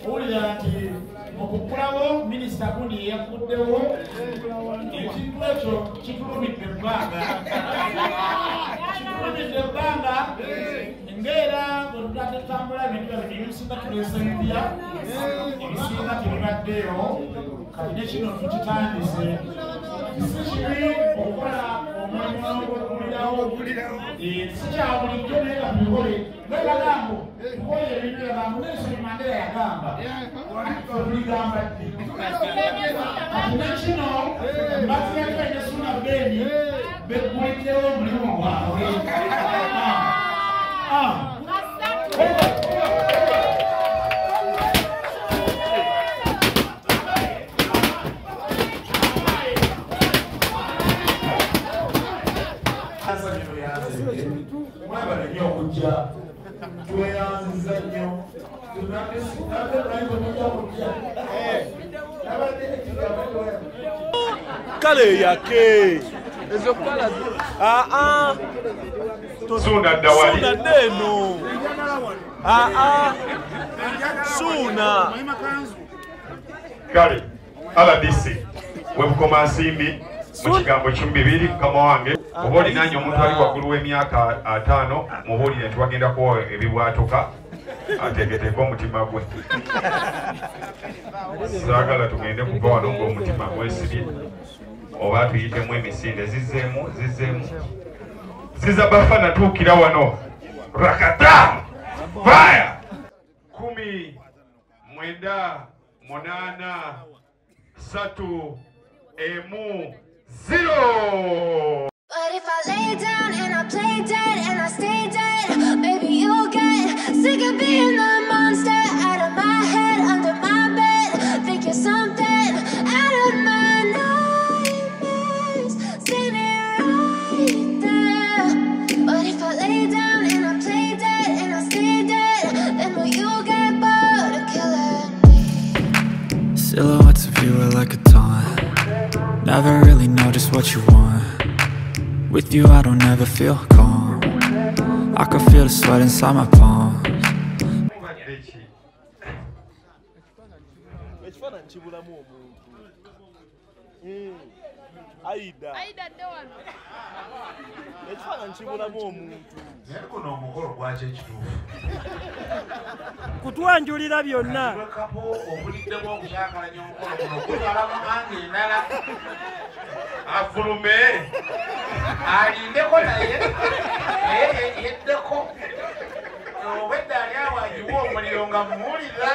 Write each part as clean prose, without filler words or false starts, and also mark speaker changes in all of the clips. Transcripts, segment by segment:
Speaker 1: owulira nti okukulawo minisita Tonny Aguddewo ekintu ekyo kitulumidde ebbanga ng'era bwe tutatambula ebintu bino ebisinga tuleesempya ebisinga tebibaddeyo kati ne kino tukitandise si kibi okukola omulimu gw'okuwulirawo si kya bulijjo naye nga tubikole nebagambo tukoye ebintu ebigambo Nelson Mandela yagamba tebigamba ddi kati ne kino Mbaziira Tonny Aguddewo begguliddewo omulimu gwabwe
Speaker 2: Kale yake ezo kala
Speaker 3: Suna dawali
Speaker 2: Suna deno Suna Kale
Speaker 3: RDC webukoma nsimbi mu kigambo kimbibiri kama wange oba olinanye omuntu ali waggulu w'emyaka 5 mubuulire nti wagenda kuwa ebibwatuka ateeketeeka omutima gwe saagala tugende kuva wano ng'omutima gwesibye oba tuyitemu emisinde zizzeemu ziza bafa natuukira wano rakata fire 10 9 8 3 1 0.
Speaker 4: But if I lay down and I play dead and I stay dead, maybe you'll get sick of being the monster out of my head, under my bed. Think you're something out of my nightmares, standing right there. But if I lay down and I play dead and I stay dead, then will you get bored of killing me?
Speaker 5: Silhouettes of you are like a taunt. Never really know just what you want. With you I don't ever feel calm. I can feel the sweat inside my palms.
Speaker 2: Aida dewano ekifaananyi kibulamu omuntu
Speaker 1: naye guno omukolo gwaki ekituufu
Speaker 6: kutwanjulira byonna
Speaker 1: obuliddemu okukyakalanya omukolo guno kutwala mumanga endala
Speaker 3: afulume
Speaker 1: alindeko naye yeddeko obwedda ali awo agiwa omuliro nga muwulira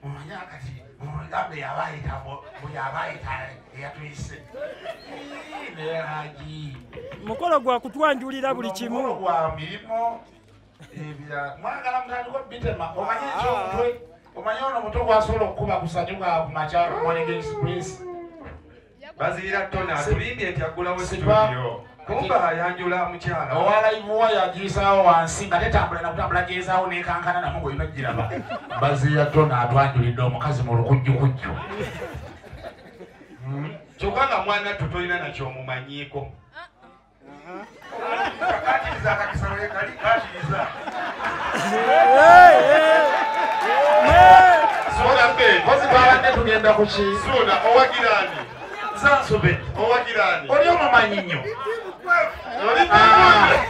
Speaker 1: omanya kati gambe yabayita bweyabayita eyatuyise nehaji
Speaker 6: mukolo gwa kutwanjulira buli kimu
Speaker 1: gwa mirimu ebira mwagala mutandika bitema omanye ekyomutwe omanye ono muto gwasobola okukuba kusanyuka ku makyalo morning express
Speaker 3: Mbaziira Tonny atulimbye nti aggulawo studio kumba ayanjula mukyala
Speaker 1: owalaivuwa yagirisaawo wansi nga tetambula nakutambula gyezaawo nekankana namu bweinogiraba Mbaziira Tonny atwanjulidde omukazi mu lukujjukujju
Speaker 3: kyokka nga mwana tutolina nakyo omumanyiiko kakatiriza akakisawe kali katiriza
Speaker 1: Sona mbe kozi babadde tugenda ku ki
Speaker 3: Sona owagirani
Speaker 1: Zansobe
Speaker 3: owagirani
Speaker 1: oli omumanyi nnyo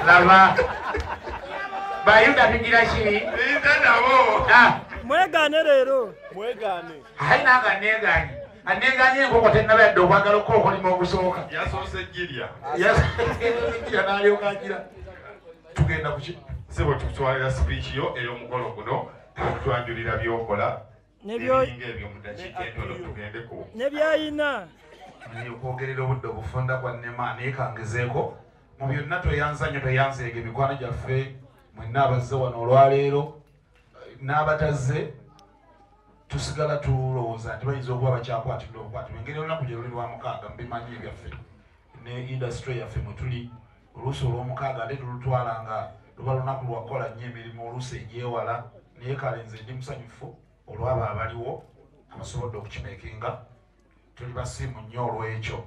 Speaker 1: laba bayuda tugira ki
Speaker 3: linda nabo
Speaker 6: mwegaane leero mwegaane
Speaker 1: ayi nanga neganye aneganye enkoko tennaba okwagala okukolima ogusooka
Speaker 3: yasoose jirya
Speaker 1: nalyoka agira tugenda kuki
Speaker 3: sebo tukutwalira speech yo ey'omukolo guno okutwanjulira byokola ebinga ebyo mu dakiika entono tugendeko
Speaker 6: nebyayina
Speaker 1: okwogerera obudde obufunda kwa nnema naye kangezeeko mu byonna tweyanza nnyo tweyanzeega emikwano gyaffe mwenna abazze wano olwaleero n'abatazze tusigala tulowooza nti bayinza okuba bakyakwatidde obukwatibwa engeri olunaku gye luli lwamukaaga mubimanyi ebyaffe ne industry yaffe mwe tuli oluusi olw'omukaaga ate tulutwala nga luba lunaku lwakola nnyo emirimu oluusi egyewala naye kale nze ndi musanyufu olwabo abaliwo abasobodde okukimeekinga tuli basiimu nnyo olw'ekyo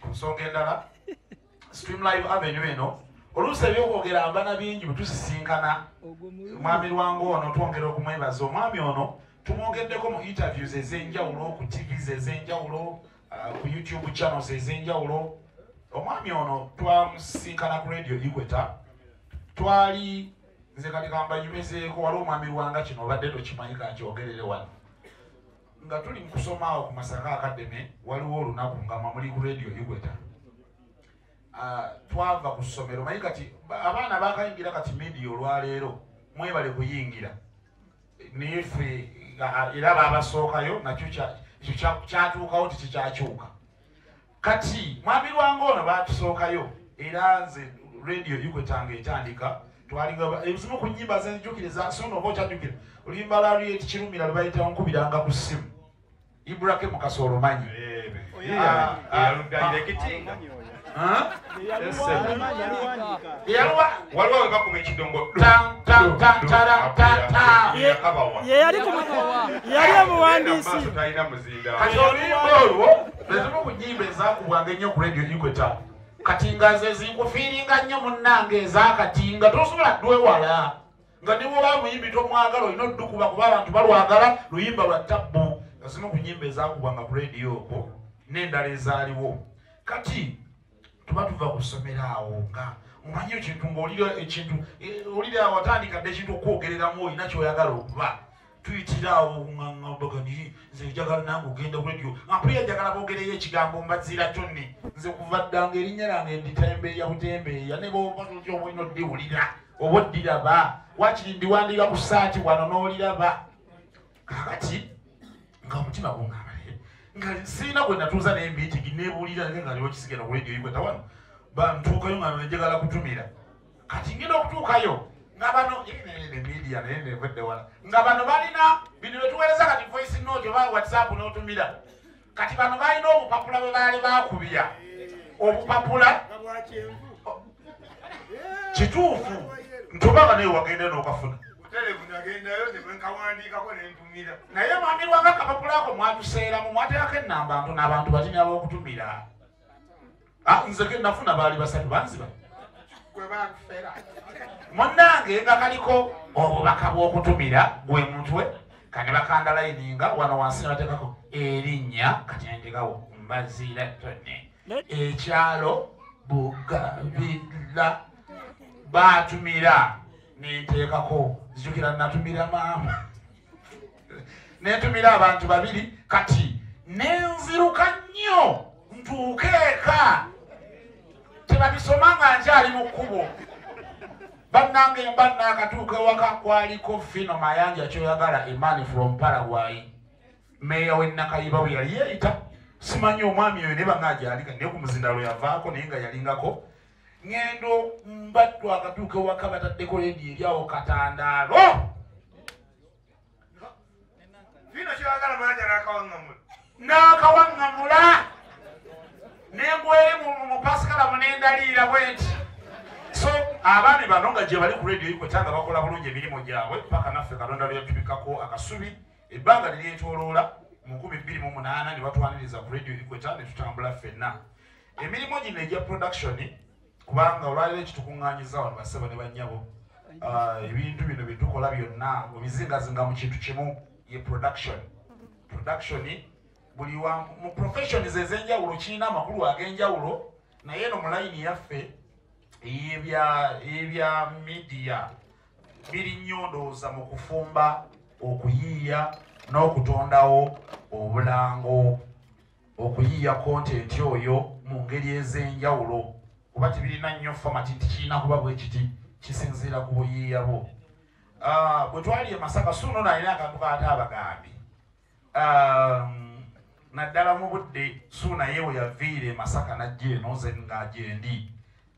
Speaker 1: ku nsonga endala Streamlive Avenue eno oluusi ebyokwogera mbana bingi bwe tusisinkana mwami lwangu ono twongera okumwebaza omwami ono tumwogeddeko mu interviews ez'enjawulo ku tvs ez'enjawulo ku YouTube channels ez'enjawulo omwami ono twamusisinkana ku radio Equator twali nze kati kambanyumizeeko wali omwami lwanga kino obadde tokimanyi kakyogerere wano nga tuli mukusomaawo ku Masaka Academy waliwo olunaku nga muli ku radio Equator twava ku ssomero manyi kati abaana bakayingira kati media olwaleero mwebale kuyingira naye ffe era babasookayo nakyo kyatuukawo tikikyakyuka kati mwami lwange ono batusookayo era nze radio Equator ng'etandika twalinga ezimu ku nnyimba zenjukiriza sono oba okyajjukira oluyimba lwa Riet Kirumira lwe bayitawo nkubiranga ku ssimu Ibrahim Kasolo manyi
Speaker 3: waliwo webakuba ekidongo
Speaker 6: yali omuwandiisi
Speaker 1: kati oluyimba olwo ezimu ku nnyimba ezakubwanga ennyo ku radio Equator kati nga ze zinkufiiringa nnyo munnange ezakati nga tosobola dwewala nga ne bwoba muyimbi tomwagala olina oddukuba kuba abantu balwagala luyimba lwa tabbu ezimu ku nnyimba ezakubwanga ku radio okwo n'endala ezaaliwo kati tuba tuva ku ssomero awo nga omanyi ekintu ng'olira ekintu olira watandika dde ekintu okwogereramu olina kyoyagala okuba tuyitira awo ngambagani nze njagala nange ogenda ku radio ampulira njagala boogereyo ekigambo Mbaziira Tonny nze kuva ddanga erinnya lange nditembeeya butembeeya ne bwoba olina oddiwulira oba oddiraba wakiri ndiwandiika ku ssaati wano n'oliraba kakati nga omutima gungamba nga sirina gwe natuuza naye mbiitigi neebuulira naye nga liwo kisigenda ku radio Equator wano bantuukayo nga njagala kutumira kati ngenda okutuukayo nga bano media naye nevedde wala nga bano balina bino betuweereza kati voice note oba WhatsApp n'otumira kati bano balina obupapula bwe baali bakubya obupapula kituufu ntubaga naye wagenda n'okafuna naye mwami lwanga akapapula ako mwatuseeramu mwateekako ennamba nto n'abantu batini ab'okutumira nzeke nafuna baali basatu banziba munnange nga kaliko obubaka bw'okutumira gwe mutwe kane bakanda layininga wano wansi ne bateekako erinnya kati nendekawo Mbaziira Tonny ekyalo Bugabira batumira nenteekako zijukira natumira maama netumira abantu babiri kati nenziruka nnyo ntuukeeka tebabisoma nga nkyali mu kkubo bannange mbanna akatuuka ewaka kwaliko Fino Mayanja kyoyagala Emani from Paraguay meya w'Ennakayiba bwe yali yeeyita simanyi omwami oyo ne bangaagyalika naye ku muzindalo yavaako naye nga yalingako ngendo mbattu akatuuka ewaka bataddeko leediyo eryawo katandaalo
Speaker 7: Fino kyoyagala Mayanja
Speaker 1: n'akawaŋŋamula nengwere mu pasikala munendaliira bwenti so abaami bano nga gye bali ku radio Equator nga bakola bulungi emirimu gyabwe paka naffe Katonda lyatubikako akasubi ebbanga liryetoloola mu 2008 ne batwaniriza ku radio Equator ne tutambula ffenna emirimu gino egya production kubanga olwaliro ekitukuŋŋaanyiza wano basebo ne bannyabo ebintu bino byetukola byonna obizingazinga mu kintu kimu ye production buli mu professions ez'enjawulo kirina amakulu ag'enjawulo naye no mu layini yaffe ebya media biri nnyo ndowooza mu kufumba okuyiiya n'okutondawo obulango okuyiiya content oyo mu ngeri ez'enjawulo kuba tebirina nnyo famati nti kirina kuba bwe kiti kisinziira ku buyiiya bwo bwe twali e Masaka suno nalina akantu kaate abagambi naddala mu budde suuna yewe yaviire Masaka najja eno nze nga gyendi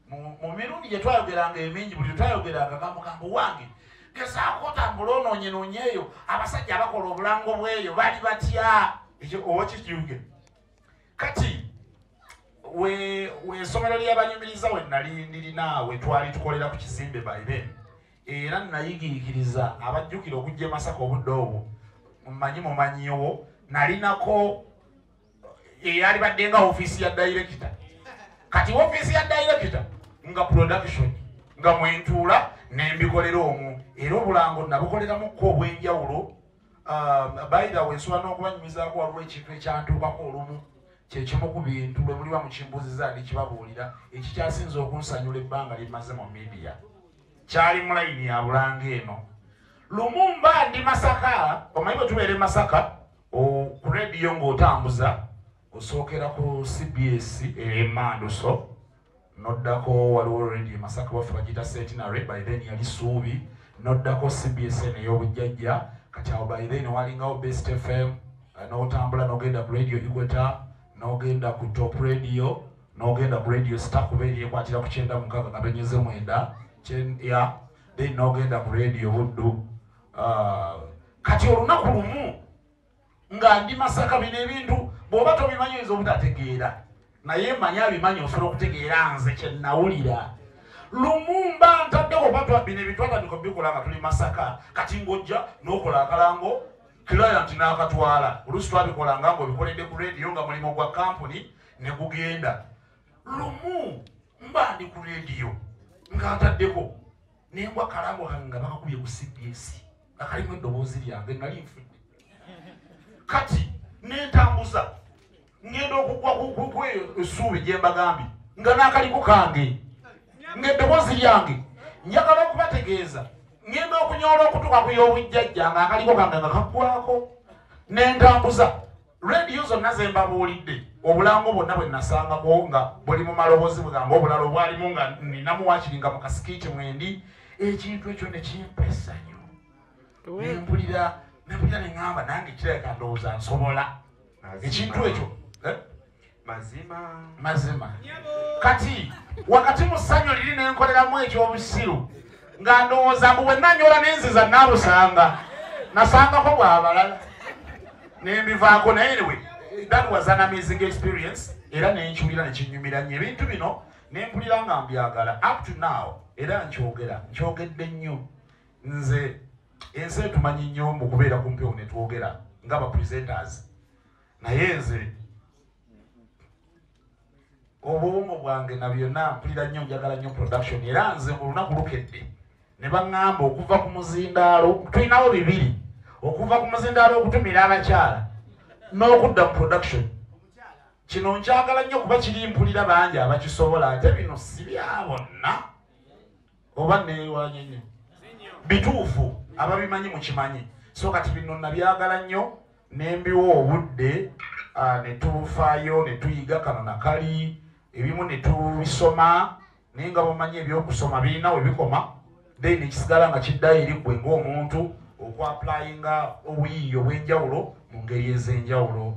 Speaker 1: mu mirundi gye twayogeranga emingi buli twayogeranga gambugambo wange gezaako otambula onoonyenoonya eyo abasajja abakola obulango bweyo bali batya ekyo oba kikiuge kati essomero ly'abanyumiriza we nali ndirina we twali tukolera ku kizimbe baibeni era nayigiikiriza abajjukira okujja e Masaka obudde obwo mumanyiwo nalinako eyali badde nga ofiisi ya director kati ofiisi ya director nga production nga mwentuula nembikolera omwo era obulango nabukoleramuko obwenjawulo. By the way, nsobola n'okubanyumizaako waliwo ekintu ekyantuukako olumu kyekimu ku bintu bwe muliba mukimbuziza ndi kibabuulira ekikyasinza okunsanyula ebbanga limaze mu media kyali mu layini ya Bulanga eno. Lumumba ndi Masaka, omanyi bwe tubeera e Masaka ku rediyo ng'otambuza osookera ku CBS Manduso noddako waliwo rediyo Masaka baffe bagita Centenary, by then yali Suubi, noddako CBS ey'obujjajja, kati awo by then walingawo Best FM, n'otambula n'ogenda ku radio Equator, n'ogenda ku Top Radio, n'ogenda ku Radio Star kuba eri ekwatira ku 96.9 then n'ogenda ku radio Buddu. Kati olunaku lumu nga ndi Masaka bino ebintu bw'oba tobimanyi oyinza obutategeera naye manya abimanyi osobola okutegeera nze kye nnawulira. Lumumba ntaddeko batwa bino ebitwatandika bikola nga tuli Masaka kati ng'ojja n'okola akalango client n'akatwala oluusi twabikolanga ng'obikoledde ku rediyo nga mulimu gwa kampuni ne gugenda. Lumumba ndi ku rediyo nga ntaddeko nengwa kalango kange nga bakakubye ku CBS akalimu eddoboozi lyange nali nfudde kati nentambuza ngenda okugwa ku essuubi gye mbagambye nga n'akaliko kange ng'eddoboozi lyange njagala okubategeeza ngenda okunyoola okutuka ku y'obujjajja nga akaliko kange nga kaggwako nentambuza rediyo zonna ze mbabuulidde obulango bwonna bwe nasangako nga buli mu maloboozi bwange obulala obwalimu nga ninamu wakiri nga mu kasikiiti mwendi ekintu ekyo ne kimpa essanyu nempulira neŋŋamba nange kirabika ndowooza nsobola ekintu ekyo mazima. Kati wakati mu ssanyu liri nenkoleramu ekyobusiru nga ndowooza mbu bwe nanyola nenziza nabusanga nasangako bwabalala nembivaako naye anyway that was an amazing experience era nenkiwulira nekinyumira nnyo ebintu bino nempulira nga mbyagala up to now era nkyogedde nnyo nze ensi tumanyi nnyo mu kubeera ku mpewo ne twogera ng'aba presenters naye nze obuwumu bwange na byonna mpulira nnyo njagala nnyo production era nze mu lunaku lukedde ne baŋŋamba okuva ku muzindaalo tulinawo bibiri okuva ku muzindaalo okutumira abakyala n'okudda mu production. Kino nkyagala nnyo kuba kiri mpulira bangi abakisobola ate bino si bya bonna oba neewanye nnyo bituufu ababimanyi mukimanyi so kati bino nabyagala nnyo nembiwa obudde ne tufaayo ne tuyiga kano nakali ebimu ne tubisoma naye nga bumanyi ebyokusoma birina we bikoma then ekisigala nga kiddayo eri ggwe ng'omuntu okwapplyinga obuyiiya obw'enjawulo mu ngeri ez'enjawulo.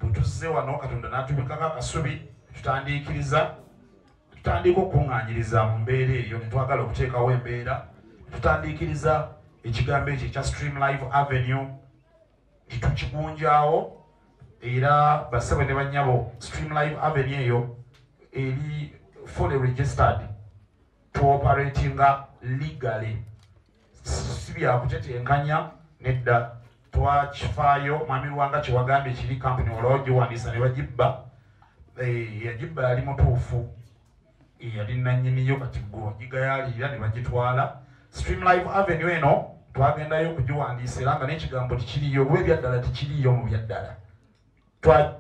Speaker 1: Bwe tuzze wano Katonda n'atubikako akasubi tutandika okuŋŋaanyiriza mu mbeera eyo ne twagala okuteekawo embeera tutandikiriza ekigambo ekyo ekya Streamlive Avenue nitukigunjaawo era bassebo ne bannyabo Streamlive Avenue eyo eri fully registered to operatinga legally si byakutetenkanya nedda twakifaayo mwami Lwanga kyewagambye kiri kampuni olwogiwandiisa ne bagibba yagibba yali mutuufu yali nannyiniyo kati gwe wagigayaalirira ne bagitwala. Streamlive Avenue eno twagendayo okugiwandiisa era nga n'ekigambo tikiriyo oba ebyaddala tikiriyo mu byaddala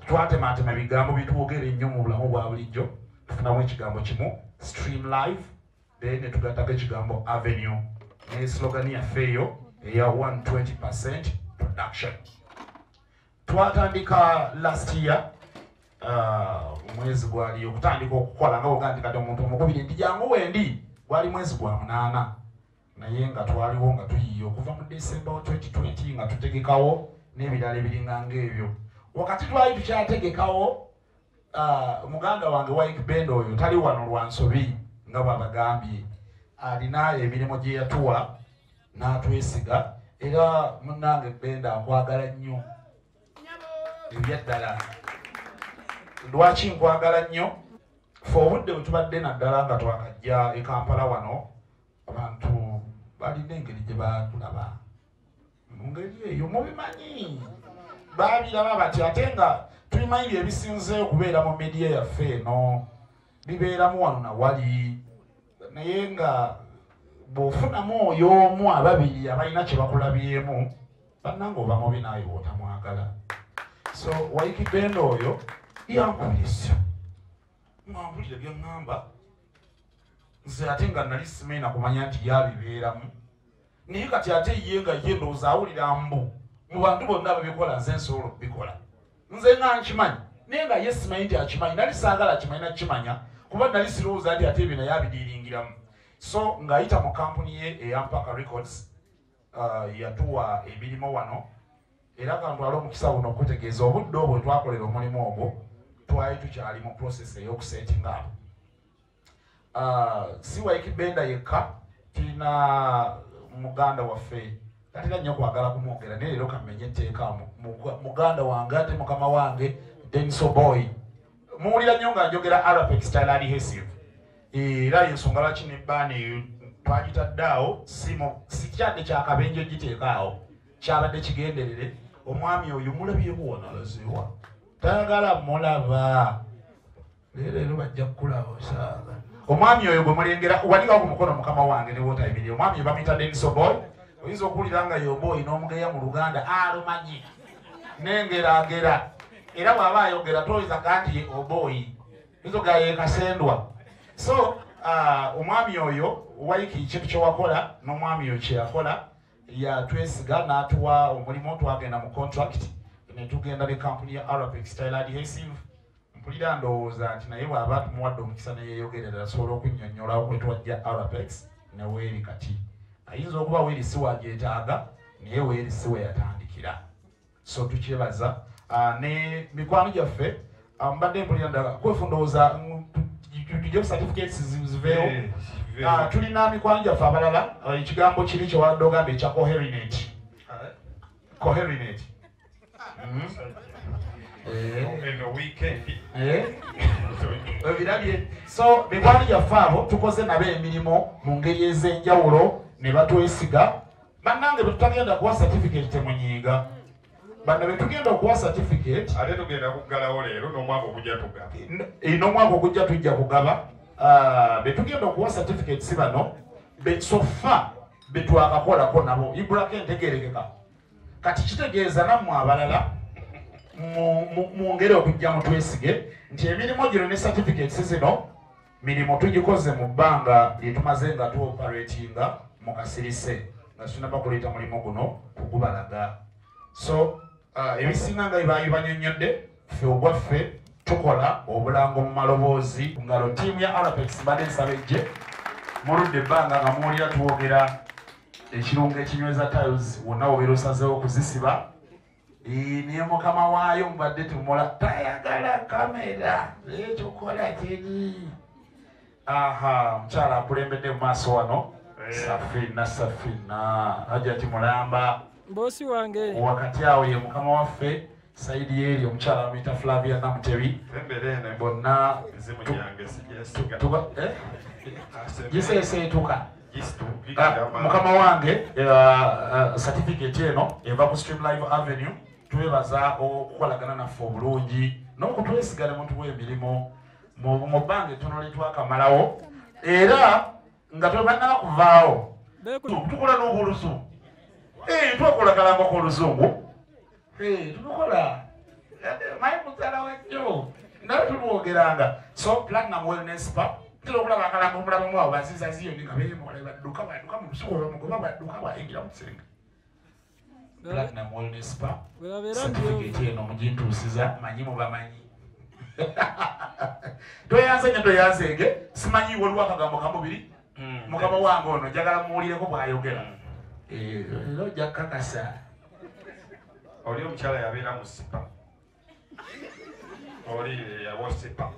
Speaker 1: twatematema ebigambo bitwogera ennyo mu bulamu bwa bulijjo tufunamu ekigambo kimu Streamlive then ne tugattako ekigambo Avenue ne slogan yaffe eyo eya 120% production. Twatandika last year mwezi gwali okutandika okukola nga bwogamba nti kati omuntu omukubiri ndi jangu wendi gwali mwezi gwa 8 naye nga twaliwo nga tuyiye okuva mu December 2020 nga tutegekawo n'ebirala ebiringa ng'ebyo. Wakati twali tukyategekawo muganda wange Wike Bend oyo tali wano Lwansobi nga bw'abagambye alina emirimu gye yatuwa n'atwesiga era munnange Bend nkwagala nnyo ebyaddala. Lwaki nkwagala nnyo fe obudde bwe tubadde naddala nga twakajja e Kampala wano abantu balina engeri gye batulaba mu ngeri eyo mubimanyi babiraba bati ate nga tulimanyi ebisinze okubeera mu media yaffe eno bibeeramu wano nawali naye nga bw'ofunamu oyo omu ababiri abalina kye bakulabyemu bannanga oba mubi naawe bw'otamwagala. So Waikibenda oyo yankubisa mwambulire byaŋŋamba nze ate nga nali simaina kumanya nti yabibeeramu naye kati ate ye nga ye ndowooza awulira mbu mu bantu bonna ababikola nze nsobola okubikola nze nga nkimanyi naye nga ye simanyi nti akimanyi nali saagala kimanyi nakimanya kuba nali sirowooza nti ate ebyo naye abidiringiramu. So ng'ayita mu kampuni ye eyampaka records yatuwa emirimu wano era kantwala omukisa buno okutegeeza obudde obwo twakolera omulimu ogwo twali tukyali mu process ey'okusetinga abo. Si Waikibenda yekka tulina muganda waffe tatera nnyo kwagala kumwogera naye leero kamenye etteeka muganda wange ate mukama wange Denso Boy muwulira nnyo nga njogera Arapex Style Adhesive era yensonga lwaki nebbaani twagitadde awo si kyadde kyakabenje giteeka awo kyabadde kigenderere. Omwami oyo mulabyeku wano alazeewa tayagala mulaba leero bajja kukulaba osaaga. Omwami oyo gwe mulengera walikawo ku mukono mukama wange ne wootayimiri omwami oyo bamuyita Denso Boy. Oyinza okuwulira nga yoboyi n'omugeya mu Luganda alumanyi nengeragera era bw'aba ayogera toyinza kanti oboyi izo gayekasendwa. So omwami oyo Waiki kintu kyewakola n'omwami oyo kyeyakola yatwesiga n'atuwa omulimu twagenda mu contract ne tugenda ne kampuni ya Arapex Style Adhesive. Mpulira ndowooza nti naye bw'aba tumuwadde omukisa ne yeeyogerera asobola okunnyonnyola okwetwajja Arapex ne weeri kati ayinza okuba weeri si wagyetaaga naye weeri si we yatandikira. So tukyebaza ne mikwano gyaffe mbadde mpulira ndala kwefu ndowooza tujje certificates ziveewo. Tulina mikwano gyaffe abalala ekigambo kiri kyewadde ogamba ekya coherinate. Ebirabye. So mikwano gyaffe abo tukoze nabo emirimu mu ngeri ez'enjawulo ne batwesiga. Bannange bwe tutagenda kuwa certificate temunyiiga. Bano bwe tugenda okuwa certificate
Speaker 3: ate tugenda kuggalawo leero n'omwaka ogujja tugaba.
Speaker 1: N'omwaka ogujja tujja kugaba. Bwe tugenda okuwa certificate si bano sofa be twakakolako nabo ibulako entegeerekeka. Kati kitegeeza nammwe abalala mu ngeri okujja mutwesige nti emirimu gino ne certificates zino mirimu tugikoze mu bbanga lye tumaze nga tuoperatinga mu kasirise nga tunaba kuleeta mulimu guno kugubalaga. So ebisinga nga banyonnyodde ffe ogwaffe tukola obulango mu maloboozi ngalo ttiimu ya Arapex badde nsaba ejje muludde ebbanga nga muwulira tuwogera ekirungo ekinyweza tiles wonna wobeera osazeewo okuzisiba naye mukama waayo mubadde tumula tayagala kamera ekyokola teri. Mukyala akulembedde mu maaso wano Safina Hajati Mulamba
Speaker 6: bosi wange
Speaker 1: wakati awo ye mukama waffe saidi yeri omukyala amuyita Flavia Namutebi bonna giseeseetuka mukama wange certificate eno eva ku Streamlive Avenue twebaza okukolagana naffe obulungi n'okutwesiga ne muntu w'emirimu mu bbanga ettono lye twakamalawo era nga twebannaba kuvaawo tukola n'obuluzu twakolagala oluzungu tukola mayi mukyala wajjo naye tulwogeranga. So Platinum Wellness Spa tera okulaba akalamba omulabamu awo baziza ziyoni nga beemola badduka mu lusuku olwomugoba badduka bwayingira mu kisenge. Platinum Wellness Spa certificate eno mugintuusiza manyi mubamanyi. Toyanzenge simanyi waliwo akagambo kamubiri mukama wange ono njagala muwulireko bw'ayogera era ojja kukakasa.
Speaker 3: Oli omukyala yabeera mu sipa oli yawa sipa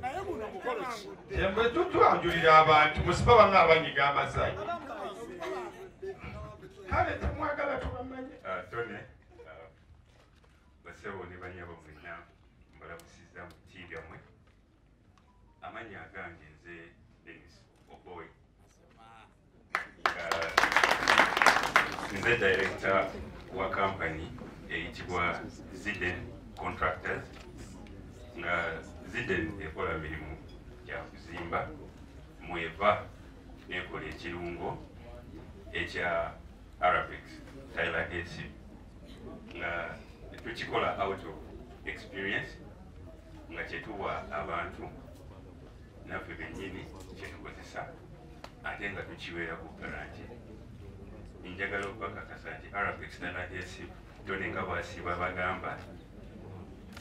Speaker 3: embwe tutwanjulira abantu mu sipa bamwe abanyiga amazaayi kale temwagala tubamanyi.
Speaker 8: Tony basebo ne banyabo mwenna mbalabusiza mu ttiimu yammwe amannya agange nze Dennis Oboy nze director wa company eyitibwa Ziden Contractors nga Ziden ekola mirimu ya kuzimba mweva nekola ekirungo ekya Arabic Tyler AC nga tukikola out of experience nga kyetuwa abantu naffe bennyini kyetukozesa ate nga tukiweera ku garanti. Njagala okubakakasa nti Arabic Tyler AC Tonny nga bw'asiiba bagamba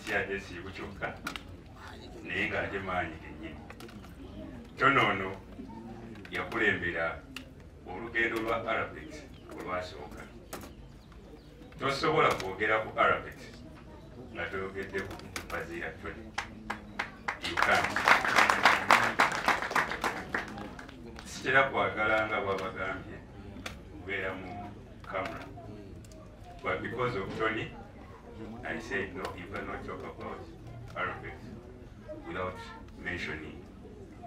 Speaker 8: si adesiibu kyokka naye ng'ate maanyi gennyini. Tonny ono yakulembera olugendo lwa Arabic olwasooka. Tosobola kwogera ku Arabic nga toyogedde ku Mbaziira Tonny. You can't. Sikira kwagala nga bw'abagambye kubeera mu camera. But because of Tonny, I said no, you cannot talk about Arabic without mentioning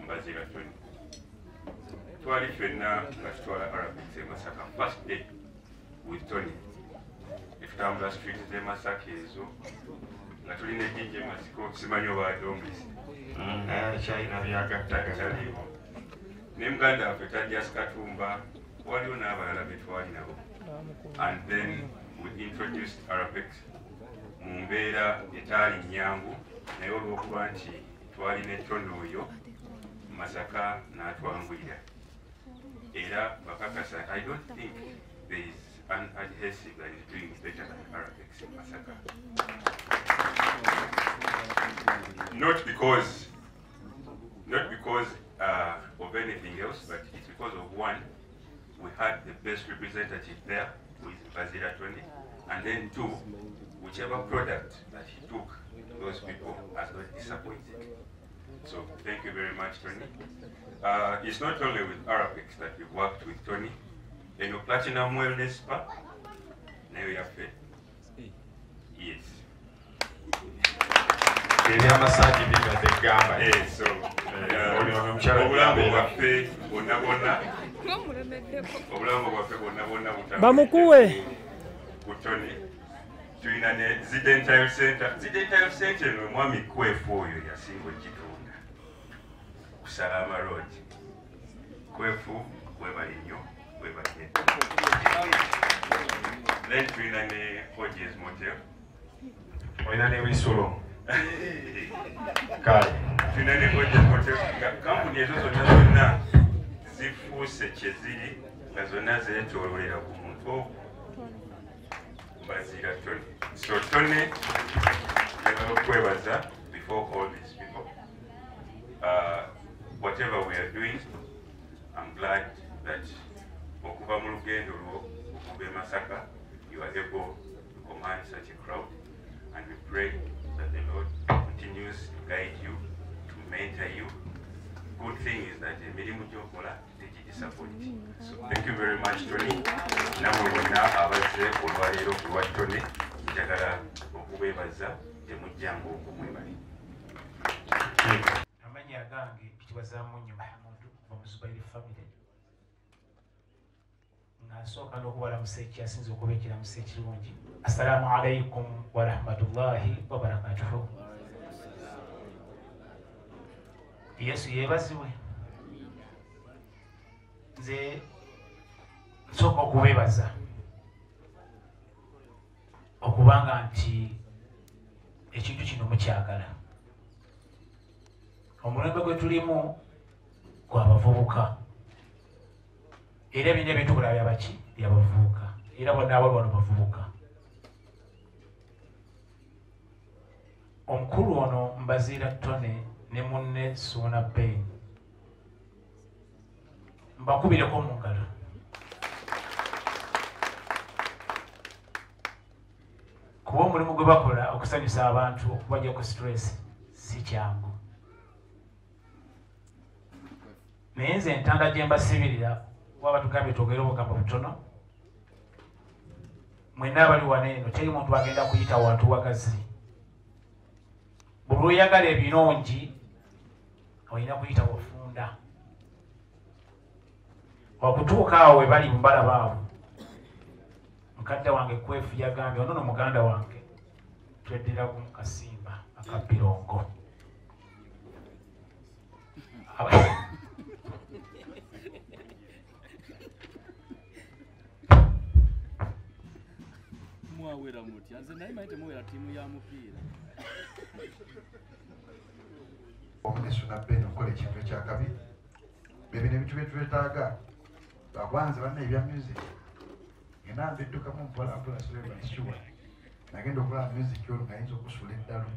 Speaker 8: Mbaziira Tonny. Twali ffenna nga tutwala Arabic e Masaka first day with Tonny. Etutambula street z'e Masaka ezo nga tulina ejjinja Masiko simanyi oba adongisi. China byagattagaliwo. Ne muganda waffe Tadias Katumba waliwo n'abalala be twali nabo. And then we introduced Arabic mu mbeera etaali nnyangu naye olw'okuba nti twali ne Tonny oyo Masaka n'atwanguyira. Era bakakasa, I don't think there is an adhesive that is doing better than Arabic in Masaka. Not because of anything else, but it's because of one, we had the best representative there with Mbaziira Tonny, and then two, whichever product that he took, those people has not disappointed. So thank you very much, Tonny. It's not only with Arabic that we've worked with Tonny. Then your Platinum Wellness Spa, now you have it. Yes. Yes, so
Speaker 6: bamukuwe
Speaker 8: Tonny tulina ne Zidental Center. Zidental Center no mwami kwefu oyo yasinga okitunda Kusalama Road. Kwefu webali nnyo webali. Then tulina ne Hodges Motel. Tulina ne Wisulo. Kale tulina ne Hodges Motel. Kampuni ezo zonna zifuuse kye ziri nga zonna zeetoololera ku muntu ogwo Mbaziira Tonny. So Tonny, before all these people, whatever we are doing, I'm glad that okuva mu lugendo lwo okuva e Masaka, you are able to command such a crowd, and we pray that the Lord continues to guide you, to mentor you. Good thing is that emirimu gy'okola disappoint. So thank you very much, Tonny. Namwe bonna abazze olwaleero ku lwa Tonny, njagala okubeebaza temujjangu okumwebali.
Speaker 9: Amannya gange kitibazaamu nnyo Mahamudu kuva mu Zubairi family. Nasooka n'okubalamusa ekyasinze okuba ekiramusa ekirungi. Assalamu alaikum wa rahmatullahi wa barakatuhu. Yesu yeebazibwe. Nze nsooka okubeebaza okubanga nti ekintu kino mukyagala. Omulembe gwe tulimu gwa bavubuka era ebintu ebitukola byabaki byabavubuka era bonna abali wano bavubuka. Omukulu ono Mbaziira Tonny ne munne Suuna Bey mbakubireko mu ngalo. Kuba omulimu gwe bakola okusanyusa abantu okubajja ku stress si kyangu. Naye nze entanda gye mbasibirira waba tugambye twogere obugambo butono. Mwenna abali wano eno teri muntu agenda kuyita wantu wagazi. Buli oyagala ebirungi olina kuyita wafunda. Okutuuka awo we bali mbala baabo. Mukadde wange Kwefu yagambye ono muganda wange tweddira ku kasimba akabirongo.
Speaker 6: mwawera muti anze naye maite mwera timu ya mupiira
Speaker 10: omunesu na Ben okola ekintu ekyakabi bebe nebintu byetwetaaga bakwanze banna ebya music enamba eddukamu mpolampola sirebaisuwa nagenda okulaba music olwo ngayinza okusula eddalu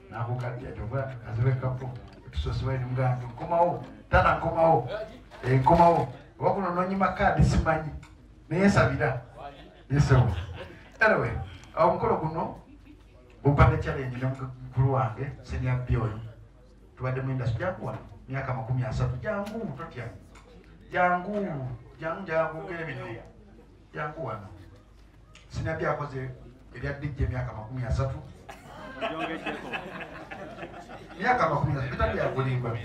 Speaker 10: nakukadya tyokola tukazibekapo tusosibaini mugantu nkomawo tata nkomawo nkomawo wakuno nonyima kaadi simanyi neyesabira yesewo anyway omukolo guno bupande challenge nemukulu wange senior byoyo tubadde mu industry yakuwa myaka 30 jangu totya jangu ngere bino jangu wano senior byakoze ebya DJ myaka 30 myaka 30 bitabya kulimba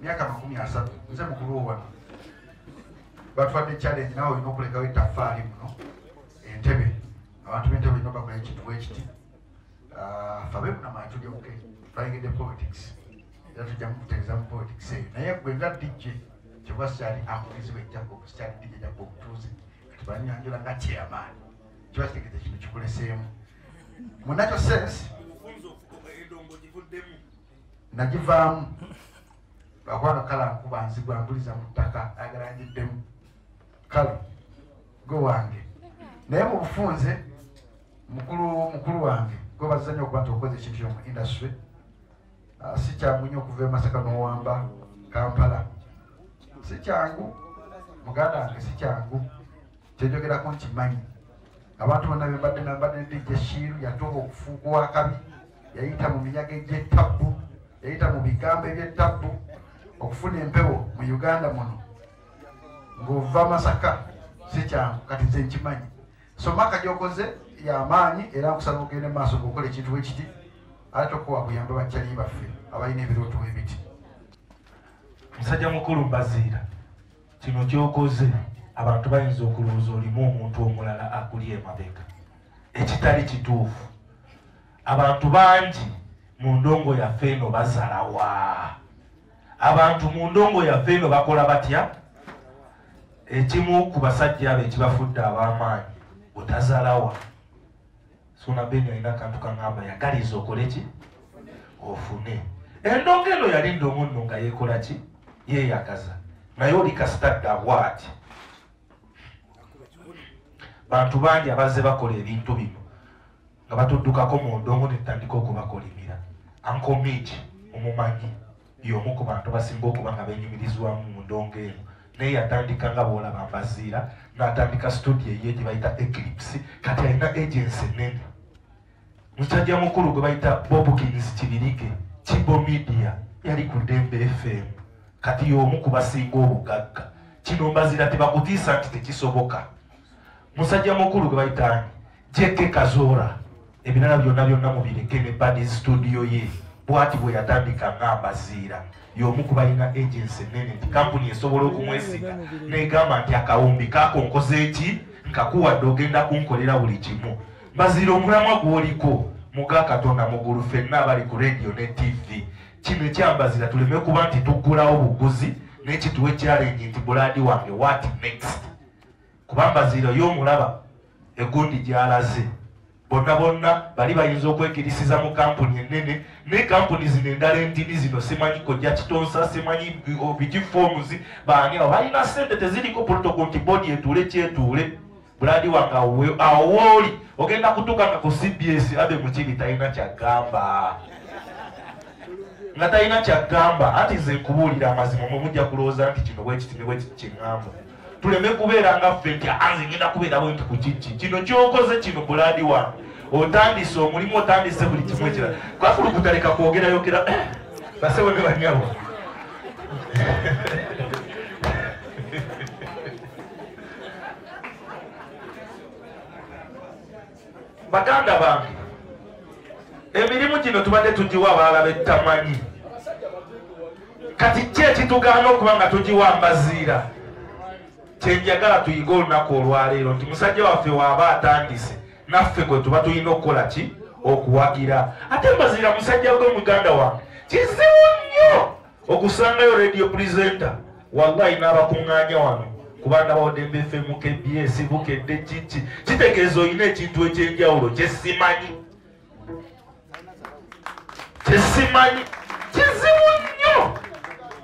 Speaker 10: myaka 30 nze mukulu wano batwadde challenge nawe inokulekawo etaffaali muno entebe abantu b'entebe ino bakola ekintu bwekiti fabe munamanyi tulya oke twayingidde politics era tujja mukutegeeza mu politics eyo naye gwe nga DJ kyova sikyali akugizibwa ejjako sikyali DJ ejjako obutuuze tubanyanjula nga chairman kiba kitegeeza kino kikuleseemu munakyo sense nagivaamu bakwanga kala nkubanzibwa mbuliza mu ttaka agalanjiddemu kale go wange naye mu bufunze mukulu wange gwe bazannya okuba nti okoze ekintu kyomu industry si kyangu nnyo okuva e Masaka n'owamba Kampala si kyangu muganda wange si kyangu kyenjogerako nkimanyi abantu bonna bembadde ne DJ Shiru yatuuka okufuuka owakabi yayita mu minyago egy'ettabbu yayita mu bigambo eby'ettabbu okufuna empewo mu Uganda muno ng'ova Masaka si kyangu kati nze nkimanyi so maka gyokoze y'amaanyi era nkusaba ogende maaso ng'okola ekintu bwekiti ate okuwa kuyamba bakyali baffe abalina ebirooto ebiti
Speaker 11: musajja mukulu Mbaziira kino kyokoze abantu bayinza okulowooza olimu omuntu omulala akuli emabega ekitali kituufu abantu bangi mu ndongo yaffe eno bazalawa abantu mu ndongo yaffe eno bakola batya ekimu ku basajja abo ekibafudde ab'amaanyi otazalawa sona beni alina akantu kaŋŋamba yagaliza okole ki ofune endongo eno yali ndongo nno nga yeekola ki yeeyagaza naye oli kasitadda bwati bantu bangi abazze bakola ebintu bino nga batuddukako mu ndongo netandika okubakolimira ankomiki omumanyi y'omu ku bantu basinga okuba nga benyumirizwamu mu ndongo eno naye yatandika nga bwolaba Mbaziira n'atandika studio ye gye bayita Eclipse kati alina agency nene musajja mukulu gwe bayita Bobkins Kibirige Kibo Media yali ku Dembe FM kati y'omu ku basinga obugagga kino Mbaziira tebakutiisa nti tekisoboka musajja mukulu gwe bayita Jeke Kazoora ebirala byonna mubireke ne Buddy's studio ye bwati bwe yatandika nga Mbaziira y'omu ku balina agency nene nti kampuni esobola okumwesiga negamba nti akawumbi kakonkoze eki nkakuwadde ogenda kunkolera buli kimu Mbaziira omulamwa gwoliko muga Katonda mugulu ffenna abali ku radio ne TV kino ekyambaziira tuleme kuba nti tuggulawo buguzi n'ekituwe challenge nti buladi wange what next kuba Mbaziira y'omulaba egundi gy'alaze bonna bali bayinza okwekirisiza mu kampuni ennene ne kampuni zino endala entini zino simanyi kojja kitonsa simanyi bigiforms baani abo balina ssente teziriko protocol nti bodi etuule kyetuule buladi wange awooli ogenda kutuuka nga ku CBS abe mukibi talina kyagamba nga talina kyagamba anti nze nkubuulira amazima mujja kulowooza nti kino bwekiti ne bwekiti kyeŋŋamba tuleme kubeera nga ffe nti anze ngenda kubeerawo nti ku kiki kino kyokoze kino buladi wange otandise omulimu otandise buli kimu ekirala kwafulukutaleka kwogerayogera basewe ne banyabo baganda bange emirimu gino tubadde tugiwa abalala bettamanyi kati ki ekitugaana okuba nga tugiwa Mbaziira kyenjagala tuyiga olunaku olwaleero nti musajja waffe waaba atandise naffe gwe tuba tulina okukola ki okuwagira ate Mbaziira musajja gwe muganda wange kizibu nnyo okusangayo radio presenter wallahi n'abakuŋŋaanya wano kubanga bawadde FM KBS bukedde kiki kitegeeza olina ekintu ekyenjawulo kyesimanyi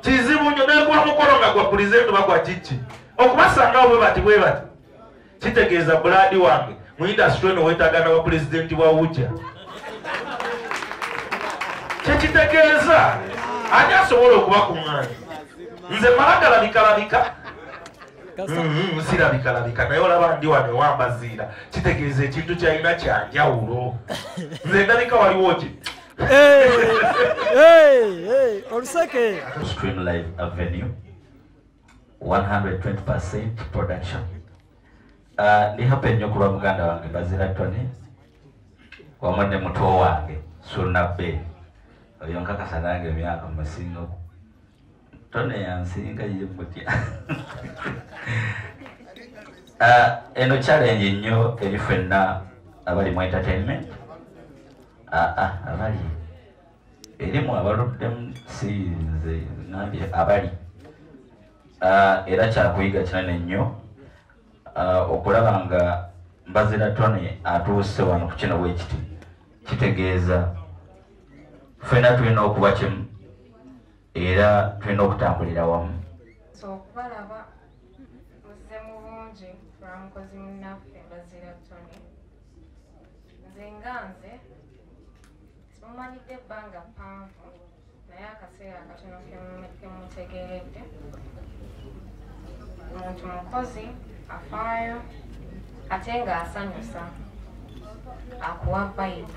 Speaker 11: kizibu nnyo naye gwa mukolo nga gwa pulezidenti bagwa kiki okubasangawo bwe bati kitegeeza buladi wange mu indasitule eno weetagana wa pulezidenti bwa wujja kyekitegeeza ani asobola okubakuŋŋaanya nze malagalabika sirabika naye olaba ndi wano ewa Mbaziira kitegeeza ekintu kyalina kyanjawulo nze ndabika waliwo ki
Speaker 12: oluseke Streamlive Avenue 120% production. Ndi happy nnyo kuba muganda wange Mbaziira Tonny wamwadde muto wange Sunnabe oyo nkakasa nange emyaka musinga Tonny yansinga ye mutya eno challenge nnyo eri ffenna abali mu entertainment abali erimu abaluddemu sinze nambye abali era kyakuyiga kinene nnyo okulaba nga Mbaziira Tonny atuuse wano ku kino bwekiti kitegeeza ffenna tulina okuba kimu era tulina okutambulira wamu
Speaker 13: so okubalaba muzze mu bungi lwa mukozi munnaffe Mbaziira Tonny nze nganze simumanyidde ebbanga ppanvu naye akaseera akatono kemutegeeredde omuntu mukozi afaayo ate ng'asanyusa akuwa bayibu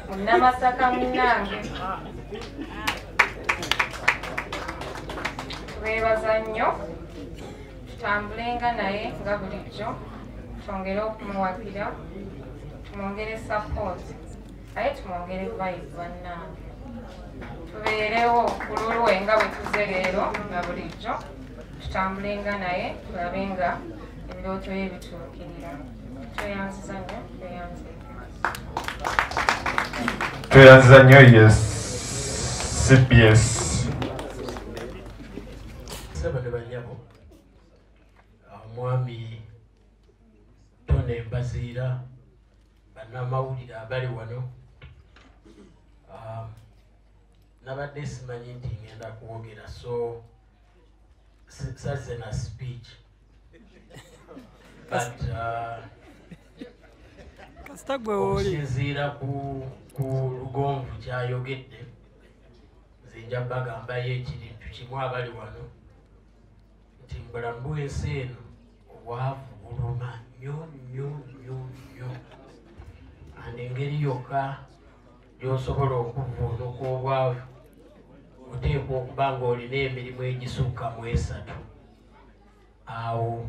Speaker 13: munnamasaka munnange tubeebaza nnyo tutambulenga naye nga bulijjo twongere okumuwagira tumwongere support aye tumwongere vibe bannange tubeerewo kululwe nga bwe tuze leero nga bulijjo tutambulenga naye tulabe nga ebirooto bye bituukirira tweyanziza nnyo
Speaker 3: tweyanziza nnyo yes CBS
Speaker 14: sabane banyabo omwami Tonny Mbaziira bannamawulire abali wano nabadde simanyi nti ngenda kwogera so sazze na speech but okusinziira ku lugonvu kyayogedde nze nja bagambayo ekintu kimu abali wano nti mubulamu bw'ensi eno obwavu buluma nnyo andi engeri yokka gy'osobola okuvuunuka obwavu oteekwa okuba ng'olina emirimu egisukka mu 3 awo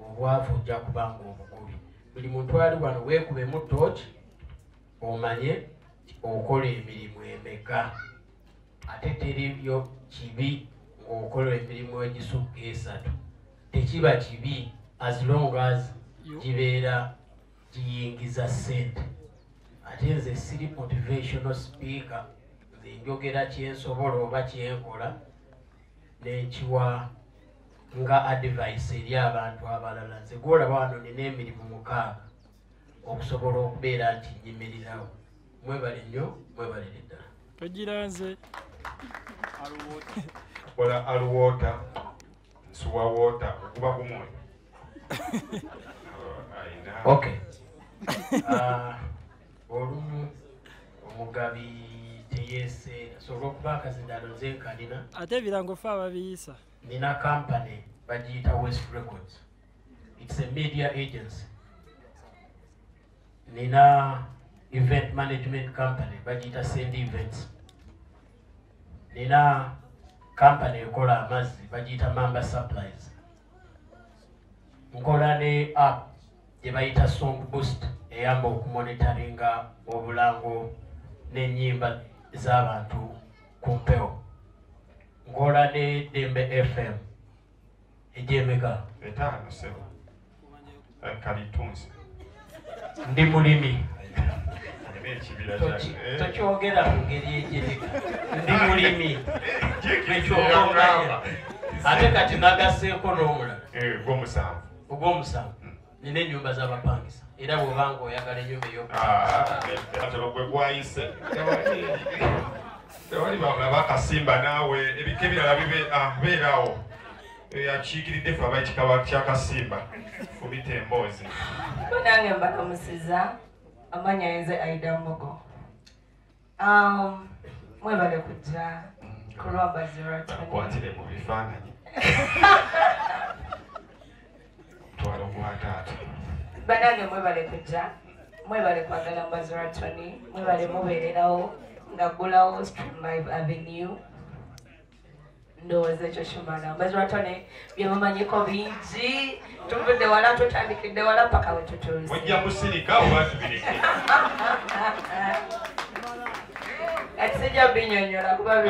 Speaker 14: obwavu ojja kuba ng'obukubi buli muntu ali wano weekubemu tooki omanye okola emirimu emeka ate teribyo kibi ng'okola emirimu egisukka 3 tekiba kibi as long as gibeera giyingiza ssente ate nze siri motivational speaker nze njogera kyensobola oba kyenkola nenkiwa nga advice eri abantu abalala nze gwolaba wano nina emirimu 6 okusobola okubeera nti nyimirirawo mwebale nnyo mwebalire ddala
Speaker 12: togiranze
Speaker 3: kola aluwota nsuwa wota okuba kumwoyo
Speaker 14: okay olumu omugabi teyeeseera so olwokuba akazindalo nze nkalina
Speaker 12: ate ebirango fe ababiyisa
Speaker 14: nina company bagiyita West Records. It's a media agency. Nina event management company bagiyita Send Events. Nina company ekola amazzi bagiyita Mamba Supplies. Nkola ne app gye bayita Song Boost eyamba okumonitoringa obulango n'ennyimba z'abantu ku mpewo. Nkola ne Dembe FM ejemeka
Speaker 3: 5 kalitunzi
Speaker 14: ndi mulimi tokyogera ku ngeri ejereka ndi mulimi ekyokongamba ate kati nagaseeko n'omulala ogw'omusanvu nina ennyumba z'abapangisa era bw'obanga oyagala ennyumba
Speaker 3: ey'okugwayise tewali balaba akasimba naawe ebika ebirala beerawo yakiikiridde fe abaekikaba kyakasimba kubita emboozi
Speaker 15: nange mbalamusiza amanya yenze Aida Mbogo mwebale kujja kulwa Mbaziira Tonny
Speaker 3: kwatire mu bifaananyi twala ogwataata
Speaker 15: banange mwebale kujja mwebale kwagala Mbaziira Tonny mwebale mubeererawo nga gulawo Streamlive Avenue ndowooza ekyo kimala Mbaziira Tonny byemumanyiko bingi tuvudde wala tutandikidde wala paka we tutuuse
Speaker 3: mujja musirika oba tubireke
Speaker 15: kati sijja binyonyola kuba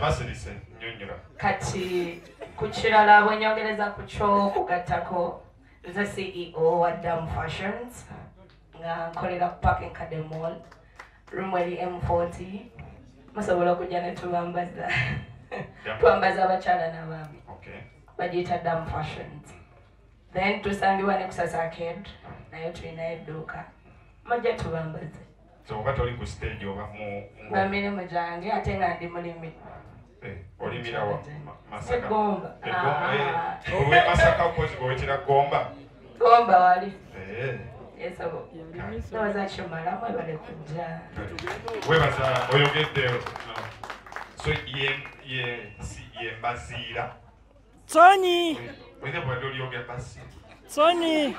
Speaker 3: basirise nyonyola
Speaker 15: kati ku kirala bwenyongereza ku kyo kugattako nze CEO wa Dam Fashions nga nkolera ku Park Nkadde Mall room eri M40 musobola okujja ne tubambaza twambaza abakyala n'abaami bagiyita Dam Fashions then tusangibwa ne Kusasa Arcade nayo tulinayo edduuka mujja tubambaze
Speaker 3: so oba toli ku stage oba
Speaker 15: mu mirimu gyange ate nga ndi mulimi
Speaker 3: olimira wa Masaka
Speaker 15: Gomba
Speaker 3: owe Masaka kozi gowetera Gomba
Speaker 15: wali esabo ndowooza kimala mwebale kujja
Speaker 3: webaza oyogedde so ye Mbaziira
Speaker 16: Tonny
Speaker 3: wene bwado lyoge Mbaziira
Speaker 16: Tonny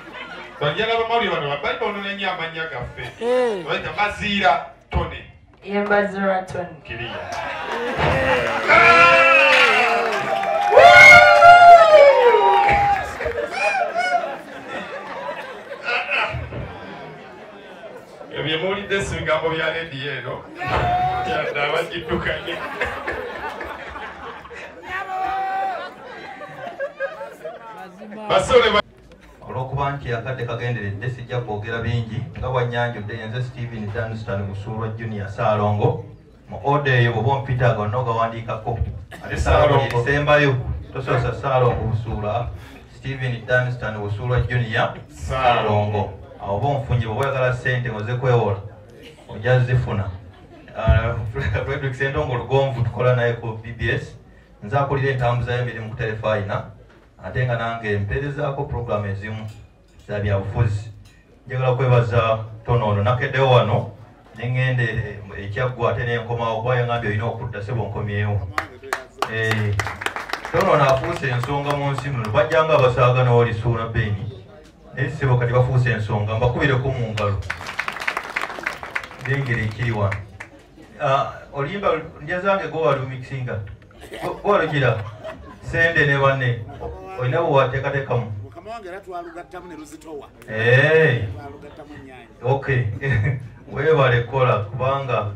Speaker 3: bajala bamawulire bano babayi bononenya amanya gaffe oyita Mbaziira Tonny
Speaker 15: ye Mbaziira Tonny
Speaker 3: kiriya ebyemulidde si bigambo bya ledi eno yadde abagiddukanye basole
Speaker 17: olw'okuba nti akadde kagenderedde sijja kwogera bingi nga bwannyanjudde yenze Stephen Danstan Busuulwa Junior Saalongo mu oda eyo bw'oba ompita gonna ogawandiikako ate Saalongo erisembayo tosoosa Saalongo Busuulwa Stephen Danstan Busuulwa Junior Saalongo awo oba onfunye bw'oba oyagala ssente ngoze kwewola ojja zifuna Frederick Sendongo Lugonvu tukola naye ku BBS nze akulira entambuza y'emirimu ku Telefayina ate nga nange mpeerezaako puroguramu ezimu za byabufuzi njagala kwebaza Tono nakeddewo wano neŋŋende ekyaggwa ate nenkomawo kuba yaŋambye olina okudda sebo nkomyewo Tono afuuse ensonga mu nsi muno bajjanga abasaaga n'olisuuna beni naye sebo kati bafuuse ensonga mbakubireko mu ngalo ndengeri ekiri wano olimba njazange gowalumiksinga gwalugira sende ne banne olina bwewateekateekamu okay weebale kola kubanga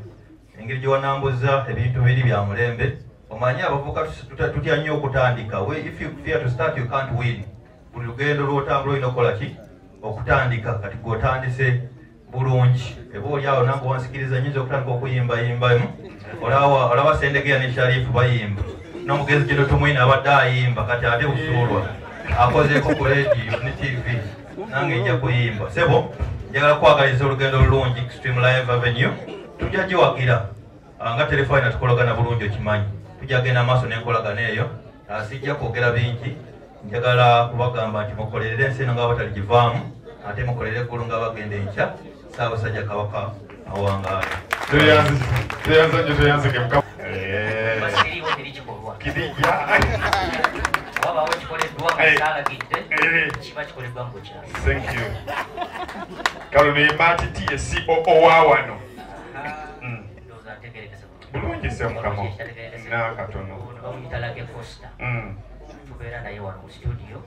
Speaker 17: engeri gyewanambuza ebintu biri bya mulembe omanyi abavuka tutya nnyo okutandika if you fear to start you can't win buli lugendo lwotambula olina okukola ki okutandika kati gwotandise bulungi eba oliawo nange wansikiriza nyinza okutandika okuyimbayimbamu olaba Sendegeya ne Sharifu bayimba n'omugezi gino tumwina abadde ayimba kati ate Busuulwa akozeeko ku radio ne TV nange nja kuyimba sebo njagala kwagaliza olugendo olulungi Streamlive Avenue tujja giwagira nga Telefayina tukolagana bulungi okimanyi tujja genda maaso n'enkolagana eyo sijja kwogera bingi njagala kubagamba nti mukolerere ensi eno nga bataligivaamu ate mukolere eggulu nga bagenda enkya Ssaabasajja Kabaka awangaala
Speaker 3: kidija
Speaker 14: waba wekikoleddwa mukyalagidde kiba kikoleddwa mu bukyala.
Speaker 3: Thank you. Kalumi Matiti ye COO wa wano. Bulungi se mukama. Na katono.
Speaker 14: Bamuyitalage Costa. Tubeera naye wano mu studio.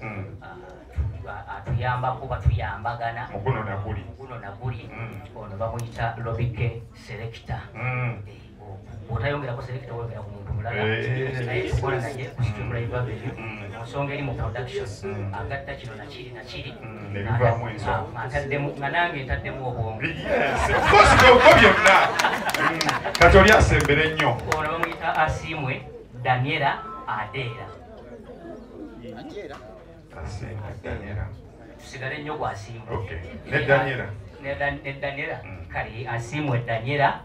Speaker 14: Atuyamba kuba tuyambagana.
Speaker 3: Muguno na guli.
Speaker 14: Muguno na guli. Ono bamuyita Lobike Selector. Otayongera ko selector wongera ku muntu mulala naye tukola naye ku Streamlive Avenue
Speaker 18: nsonga eri mu production agatta kino nakiri
Speaker 3: nebivaamu ensonga
Speaker 18: nga nange ntaddemu obwongo
Speaker 3: byonna kati oli asembere nnyo
Speaker 18: ono bamuyita Asimwe Daniela Adera tusigale nnyo ku Asimwe
Speaker 3: ne
Speaker 18: Daniela kale Asimwe Daniela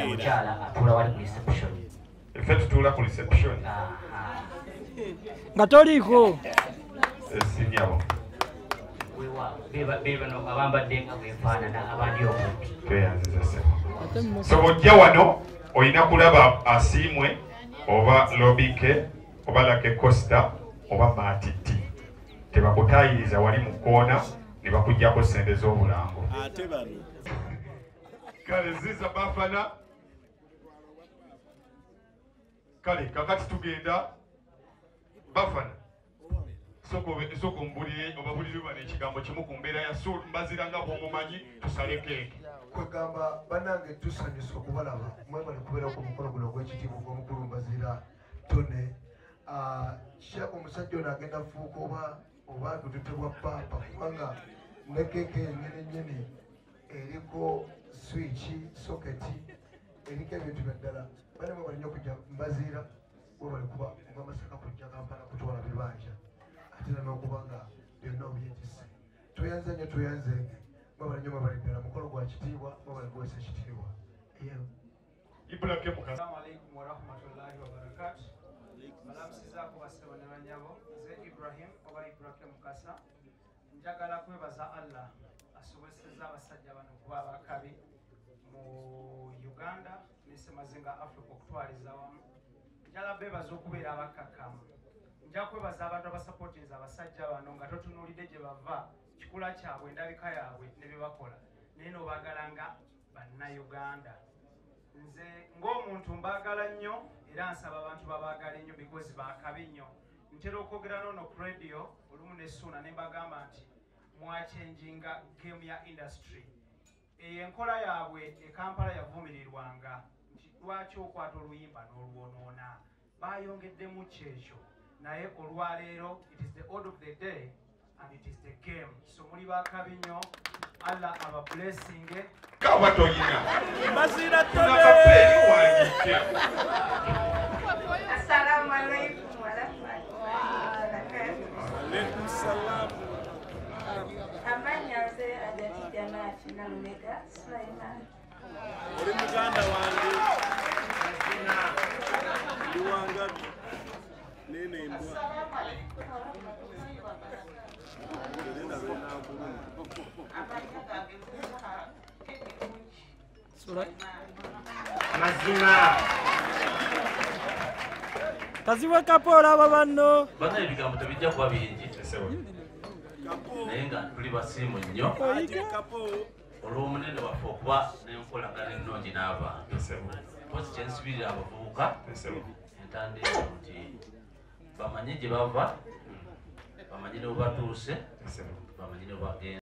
Speaker 18: omukyala atuula wali ku reception
Speaker 3: ffe tutuula ku reception
Speaker 16: nga toliiko
Speaker 3: esinyabo
Speaker 18: bebano abambadde nga bwefaanana abandi okumpi
Speaker 3: tweyanziza sebo so bw'ojja wano olina kulaba Asimwe oba Lobike oba Lake Costa oba Matiti tebakutayiriza wali mu kkoona ne bakuggyako ssente z'obulango kale ziza bafana kale kakati tugenda bafana soko mbulire obabulire bano ekigambo kimu ku mbeera ya Mbaziira nga bw'omumanyi tusale keeke
Speaker 10: kwegamba bannange tusanyusa okubalaba mwebale kubeera ku mukono guno gw'ekitiibwa gw'omukulu Mbaziira Tonny omusajja ono agenda fuuka oba agututebwa paapa kubanga ne keeke yennyini eriko swiki soketi eriko ebintu byaddala bane mwebale nnyo okujja Mbaziira webale kuba Masaka kujja Kampala kutwala bibanja ate n'okuba nga byonna obyetise tweyanze nnyo tweyanzenge mwebale nnyo mwebale ddala mukolo gwa kitiibwa mwebale gwesa ekitiibwa
Speaker 19: Assalamu alaikum warahmatullahi wabarakatuh. Balamusizaako basebo ne banyabo nze Ibrahim oba Ibrahim Mukasa njagala kwebaza Allah asobozesezza abasajja bano okuba abakabi mu Uganda n'esemazinga Africa okutwaliza wamu. Njagala beebaza okubeera abakkakkamu. Nja kwebaza abantu abasapootinza abasajja bano nga totunuulidde gye bava kikula kyabwe endabika yaabwe ne bye bakola naye n'obaagala nga bannayuganda. Nze ng'omuntu mbaagala nnyo era nsaba abantu babaagala ennyo because baakabi nnyo. Ntera okwogera n'ono ku radio olumu ne Ssuuna ne mbagamba nti mwachenjinga game ya industry. Enkola yaabwe e Kampala yavumirirwanga nti lwaki okwata oluyimba n'olwonoona. Baayongeddemu kyekyo naye olwaleero it is the order of the day and it is the game. So muli baakabi nnyo. Allah aba blessing.
Speaker 3: Kawa toyina.
Speaker 19: Mbaziira
Speaker 3: Tonny.
Speaker 15: Assalamu alaikum wa rahmatullahi.
Speaker 2: Alaikum salam.
Speaker 15: Amanya nze ajatija nachi na Lumega Sulaiman.
Speaker 2: Oli muganda wange. Ndi wangabi. Nene mbwa.
Speaker 3: Mazima.
Speaker 16: Kaziwa kapola aba banno.
Speaker 12: Bana ebigambo tebijja kuba bingi. Naye nga tuli basiimu nnyo. Olw'omunene waffe okuba n'enkolagana ennungi n'abantu. Mpozi kye nsubirira abavubuka entandikwa nti bamanye gye bava, bamanye ne we batuuse, bamanye ne we bagenda.